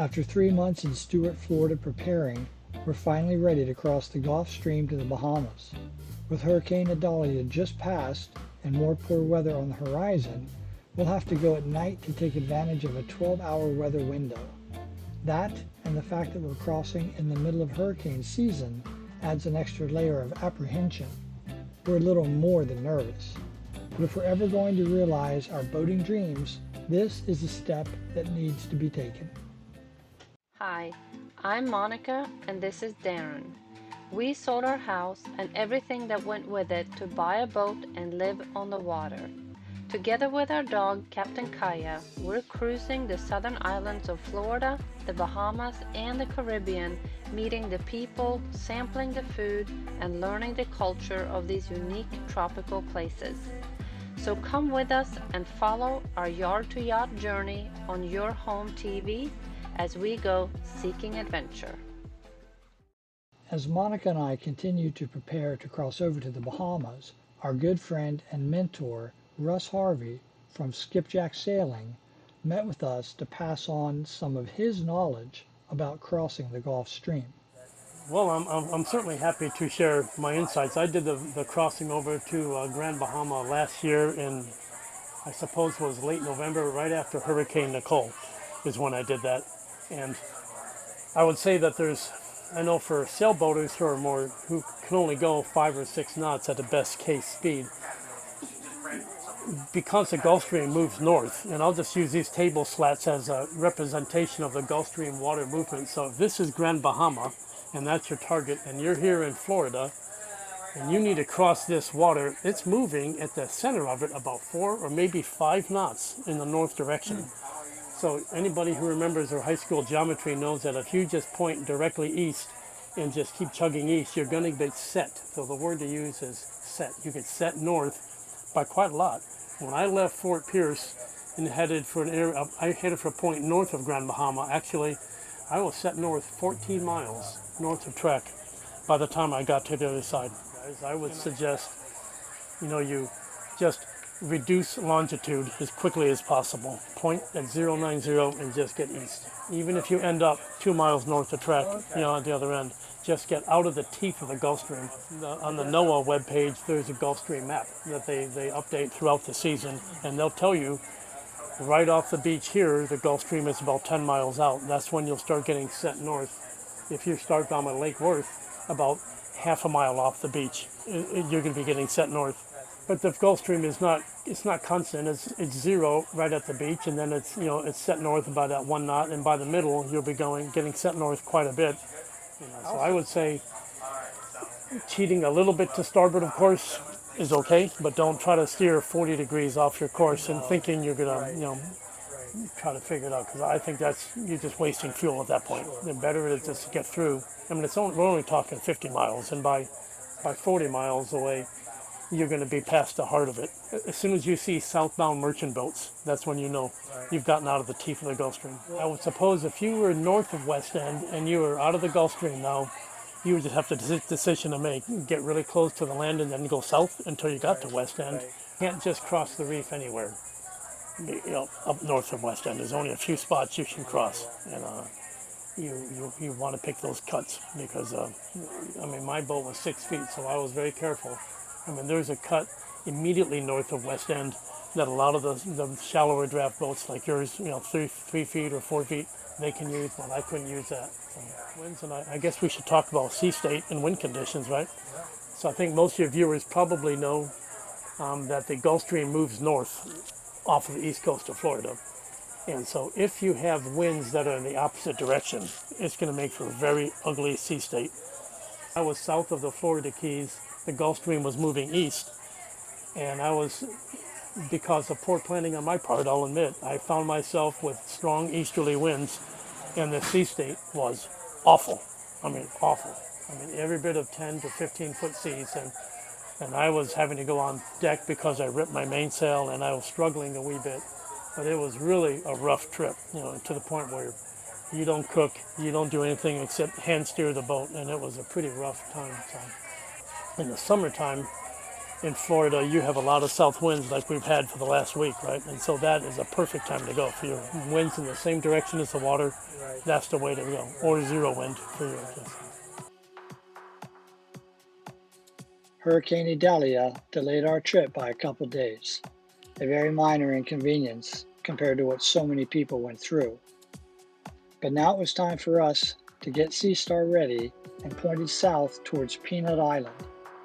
After 3 months in Stuart, Florida preparing, we're finally ready to cross the Gulf Stream to the Bahamas. With Hurricane Idalia just passed and more poor weather on the horizon, we'll have to go at night to take advantage of a 12-hour weather window. That, and the fact that we're crossing in the middle of hurricane season, adds an extra layer of apprehension. We're a little more than nervous. But if we're ever going to realize our boating dreams, this is a step that needs to be taken. Hi, I'm Monica and this is Darren. We sold our house and everything that went with it to buy a boat and live on the water. Together with our dog, Captain Kaya, we're cruising the southern islands of Florida, the Bahamas, and the Caribbean, meeting the people, sampling the food, and learning the culture of these unique tropical places. So come with us and follow our yard-to-yacht journey on your home TV as we go seeking adventure. As Monica and I continue to prepare to cross over to the Bahamas, our good friend and mentor, Russ Harvey from Skipjack Sailing, met with us to pass on some of his knowledge about crossing the Gulf Stream. Well, I'm certainly happy to share my insights. I did the crossing over to Grand Bahama last year in, I suppose it was late November, right after Hurricane Nicole is when I did that. And I would say that I know for sailboaters who can only go 5 or 6 knots at the best case speed, because the Gulf Stream moves north, and I'll just use these table slats as a representation of the Gulf Stream water movement. So if this is Grand Bahama, and that's your target, and you're here in Florida, and you need to cross this water, it's moving at the center of it about 4 or maybe 5 knots in the north direction. So anybody who remembers their high school geometry knows that if you just point directly east and just keep chugging east, you're going to get set. So the word to use is set. You get set north by quite a lot. When I left Fort Pierce and headed for a point north of Grand Bahama, actually, I was set north 14 miles north of Trek by the time I got to the other side. Guys, I would suggest, you just reduce longitude as quickly as possible. Point at 090 and just get east. Even if you end up 2 miles north of Trek, at the other end, just get out of the teeth of the Gulf Stream. On the NOAA webpage, there's a Gulf Stream map that they update throughout the season, and they'll tell you right off the beach here, the Gulf Stream is about 10 miles out. That's when you'll start getting set north. If you start down at Lake Worth, about half a mile off the beach, you're going to be getting set north. But the Gulf Stream it's not constant. It's zero right at the beach, and then it's set north about at 1 knot, and by the middle you'll be getting set north quite a bit. So I would say cheating a little bit to starboard, of course, is okay, but don't try to steer 40 degrees off your course and thinking you're gonna try to figure it out, because I think you're just wasting fuel at that point. The better it is just to get through. I mean, we're only talking 50 miles, and by 40 miles away, you're going to be past the heart of it. As soon as you see southbound merchant boats, that's when you know you've gotten out of the teeth of the Gulf Stream. I would suppose if you were north of West End and you were out of the Gulf Stream now, you would just have the decision to make. Get really close to the land and then go south until you got to West End. You can't just cross the reef anywhere. Up north of West End, there's only a few spots you can cross, and you want to pick those cuts, because my boat was 6 feet, so I was very careful. There's a cut immediately north of West End that a lot of the shallower draft boats like yours, 3 feet or 4 feet, they can use, but I couldn't use that. So, winds, and I guess we should talk about sea state and wind conditions, right? So I think most of your viewers probably know that the Gulf Stream moves north off of the east coast of Florida. And so if you have winds that are in the opposite direction, it's going to make for a very ugly sea state. I was south of the Florida Keys. The Gulf Stream was moving east, and because of poor planning on my part, I'll admit, I found myself with strong easterly winds, and the sea state was awful. Awful. Every bit of 10 to 15 foot seas, and I was having to go on deck because I ripped my mainsail, and I was struggling a wee bit. But it was really a rough trip, to the point where you don't cook, you don't do anything except hand steer the boat, and it was a pretty rough time. So in the summertime, in Florida, you have a lot of south winds like we've had for the last week, right? And so that is a perfect time to go. If your wind's in the same direction as the water, Right. that's the way to go. Or zero wind for your Hurricane Idalia delayed our trip by a couple days, a very minor inconvenience compared to what so many people went through. But now it was time for us to get Sea Star ready and pointed south towards Peanut Island,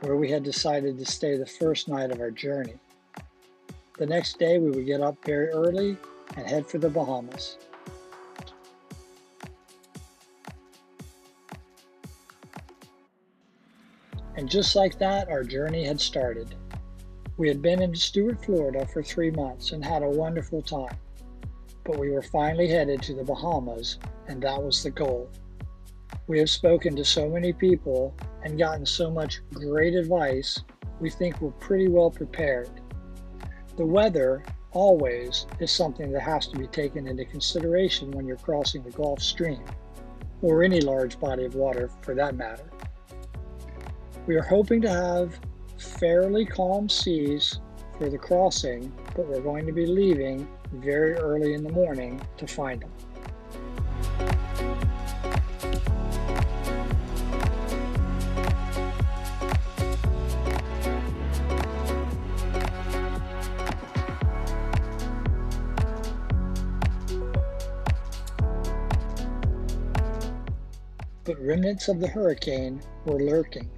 where we had decided to stay the first night of our journey. The next day we would get up very early and head for the Bahamas. And just like that, our journey had started. We had been in Stuart, Florida for 3 months and had a wonderful time. But we were finally headed to the Bahamas, and that was the goal. We have spoken to so many people and gotten so much great advice, we think we're pretty well prepared. The weather, always, is something that has to be taken into consideration when you're crossing the Gulf Stream, or any large body of water for that matter. We are hoping to have fairly calm seas for the crossing, but we're going to be leaving very early in the morning to find them. But remnants of the hurricane were lurking,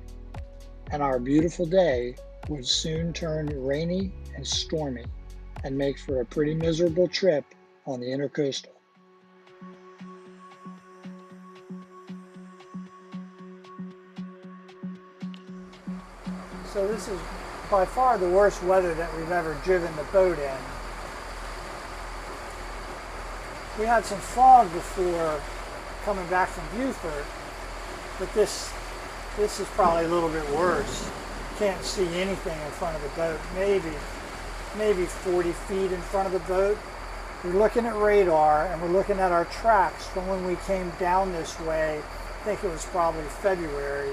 and our beautiful day would soon turn rainy and stormy and make for a pretty miserable trip on the Intercoastal. So this is by far the worst weather that we've ever driven the boat in. We had some fog before coming back from Beaufort, but this is probably a little bit worse. Can't see anything in front of the boat, maybe 40 feet in front of the boat. We're looking at radar and we're looking at our tracks from when we came down this way. I think it was probably February,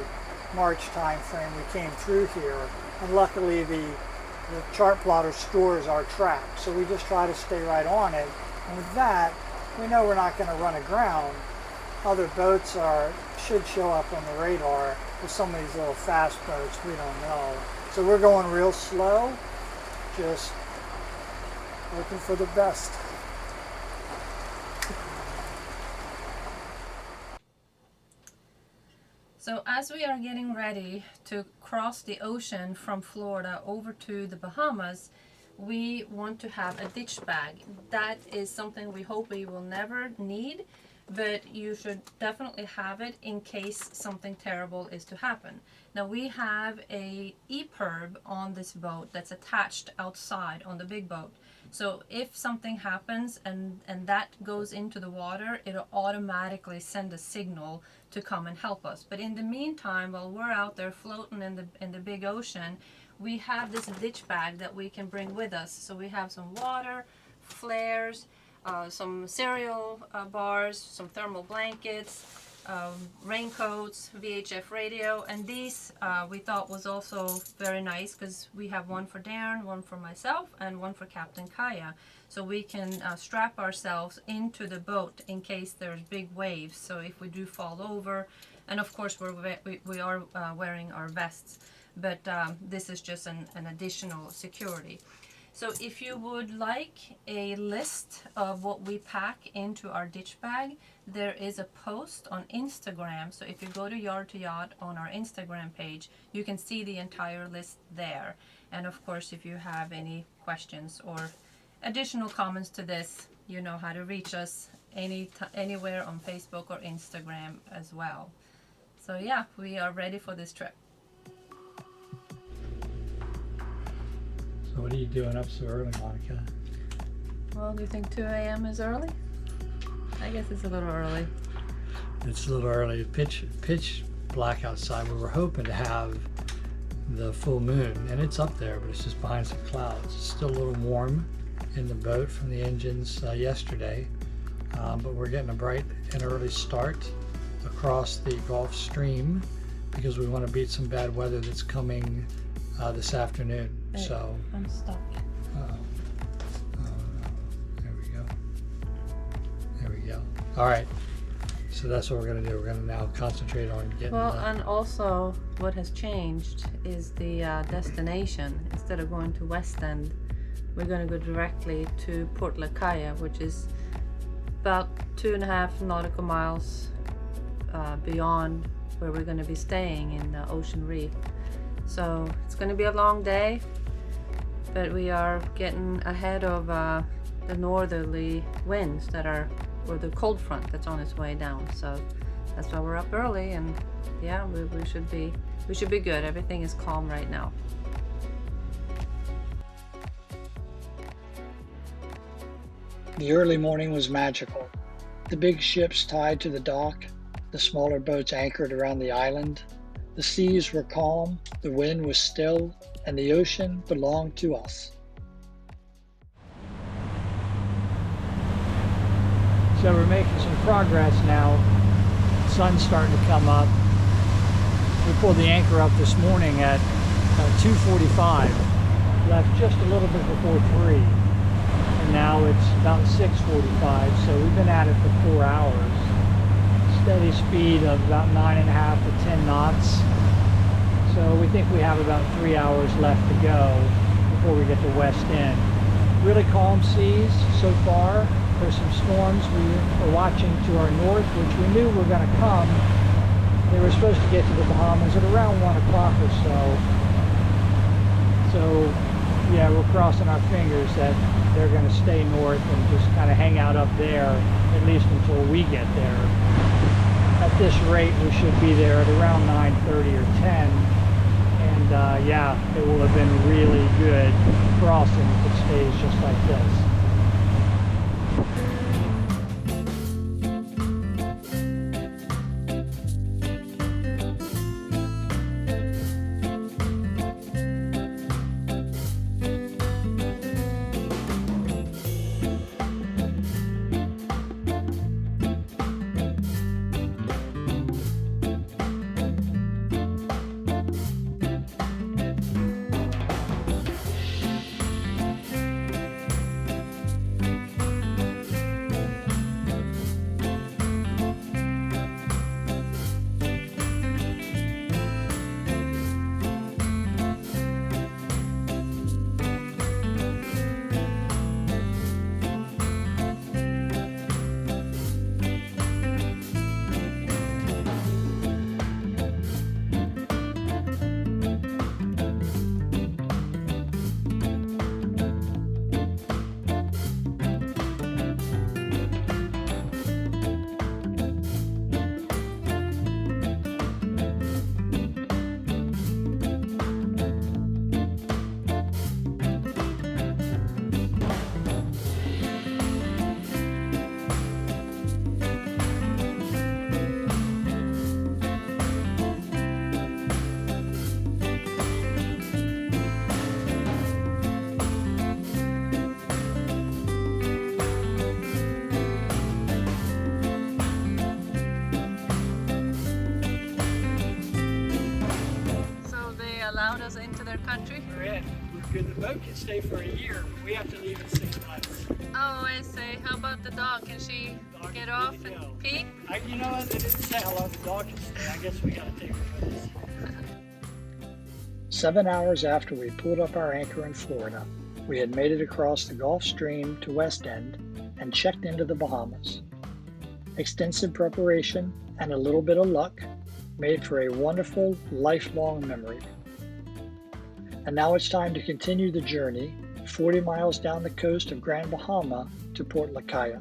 March time frame we came through here. And luckily the chart plotter stores our track, so we just try to stay right on it. And with that, we know we're not going to run aground. Other boats should show up on the radar. With some of these little fast boats, we don't know. So we're going real slow, just looking for the best. So as we are getting ready to cross the ocean from Florida over to the Bahamas, we want to have a ditch bag. That is something we hope we will never need, but you should definitely have it in case something terrible is to happen. Now we have a EPIRB on this boat that's attached outside on the big boat. So if something happens and that goes into the water, it'll automatically send a signal to come and help us. But in the meantime, while we're out there floating in the big ocean, we have this ditch bag that we can bring with us. So we have some water, flares, some cereal bars, some thermal blankets, raincoats, VHF radio, and these we thought was also very nice because we have one for Darren, one for myself, and one for Captain Kaya. So we can strap ourselves into the boat in case there's big waves. So if we do fall over, and of course we are wearing our vests, but this is just an additional security. So if you would like a list of what we pack into our ditch bag, there is a post on Instagram. So if you go to Yard to Yacht on our Instagram page, you can see the entire list there. And of course, if you have any questions or additional comments to this, you know how to reach us anywhere on Facebook or Instagram as well. So yeah, we are ready for this trip. So what are you doing up so early, Monica? Well, do you think 2 a.m. is early? I guess it's a little early. It's a little early. Pitch black outside. We were hoping to have the full moon, and it's up there, but it's just behind some clouds. It's still a little warm in the boat from the engines yesterday, but we're getting a bright and early start across the Gulf Stream because we want to beat some bad weather that's coming this afternoon. Hey, So I'm stuck. there we go. There we go. All right. So that's what we're gonna do. We're gonna now concentrate on getting. Well, and also what has changed is the destination. Instead of going to West End, we're going to go directly to Port Lacaya, which is about 2.5 nautical miles beyond where we're going to be staying in Ocean Reef. So it's going to be a long day, but we are getting ahead of the northerly winds that are, or the cold front that's on its way down. So that's why we're up early, and yeah, we should be good. Everything is calm right now. The early morning was magical. The big ships tied to the dock, the smaller boats anchored around the island. The seas were calm, the wind was still, and the ocean belonged to us. So we're making some progress now. The sun's starting to come up. We pulled the anchor up this morning at 2:45, left just a little bit before 3. And now it's about 6:45, so we've been at it for 4 hours. Steady speed of about 9.5 to 10 knots. So we think we have about 3 hours left to go before we get to West End. Really calm seas so far. There's some storms we are watching to our north, which we knew were going to come. They were supposed to get to the Bahamas at around 1 o'clock or so. So yeah, we're crossing our fingers that they're going to stay north and just kind of hang out up there, at least until we get there. At this rate, we should be there at around 9:30 or 10. And yeah, it will have been really good crossing if it stays just like this. Allowed us into their country? We're in. We're good. The boat can stay for a year. We have to leave in 6 months. Oh, I see. How about the dog? Can she get off and pee? You know what? They didn't say how long the dog can stay. I guess we gotta take her with us. 7 hours after we pulled up our anchor in Florida, we had made it across the Gulf Stream to West End and checked into the Bahamas. Extensive preparation and a little bit of luck made for a wonderful, lifelong memory. And now it's time to continue the journey 40 miles down the coast of Grand Bahama to Port Lacaya.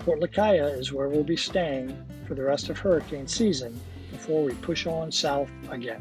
Port Lacaya is where we'll be staying for the rest of hurricane season before we push on south again.